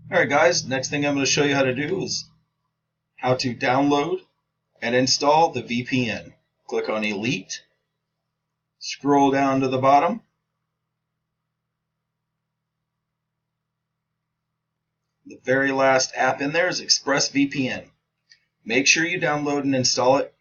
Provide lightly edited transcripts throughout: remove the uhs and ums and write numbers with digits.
Alright guys, next thing I'm going to show you how to do is how to download and install the VPN. Click on Elite, scroll down to the bottom. The very last app in there is ExpressVPN. Make sure you download and install it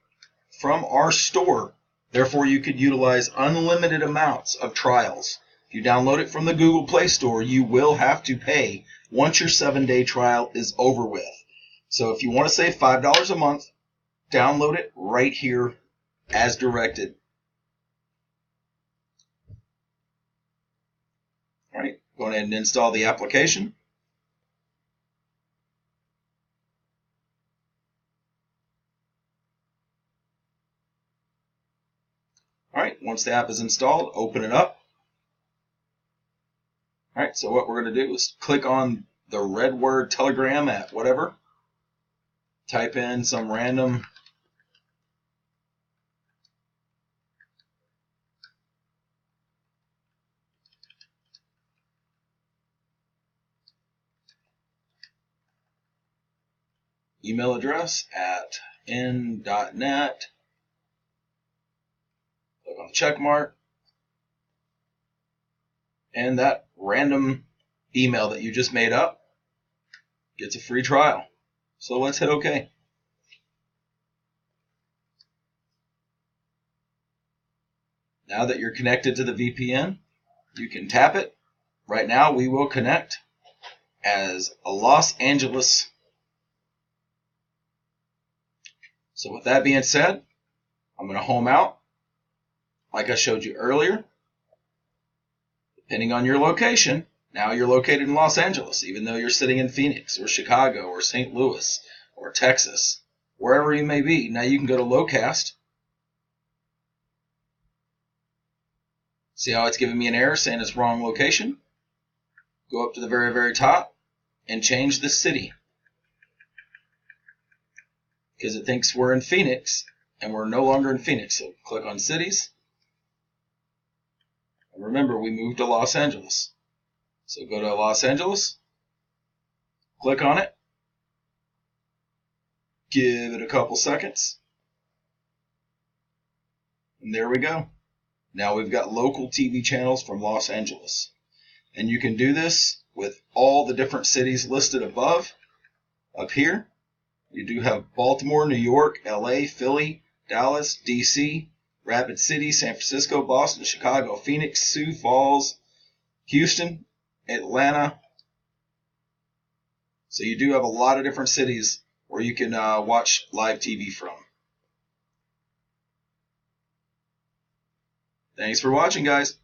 from our store. Therefore, you could utilize unlimited amounts of trials. If you download it from the Google Play Store, you will have to pay once your 7-day trial is over with. So if you want to save $5 a month, download it right here as directed. All right, go ahead and install the application. All right, once the app is installed, open it up. All right, so what we're going to do is click on the red word Telegram at whatever. Type in some random email address at n.net. Click on the check mark. And that random email that you just made up gets a free trial. So let's hit OK. Now that you're connected to the VPN, you can tap it. Right now we will connect as a Los Angeles. So with that being said, I'm going to home out like I showed you earlier. Depending on your location, now you're located in Los Angeles, even though you're sitting in Phoenix or Chicago or St. Louis or Texas, wherever you may be. Now you can go to LOCAST. See how it's giving me an error saying it's wrong location? Go up to the very, very top and change the city, because it thinks we're in Phoenix and we're no longer in Phoenix. So click on cities. And remember, we moved to Los Angeles. So go to Los Angeles, click on it, give it a couple seconds, and there we go. Now we've got local TV channels from Los Angeles. And you can do this with all the different cities listed above. Up here, you do have Baltimore, New York, LA, Philly, Dallas, DC, Rapid City, San Francisco, Boston, Chicago, Phoenix, Sioux Falls, Houston, Atlanta. So you do have a lot of different cities where you can watch live TV from. Thanks for watching, guys.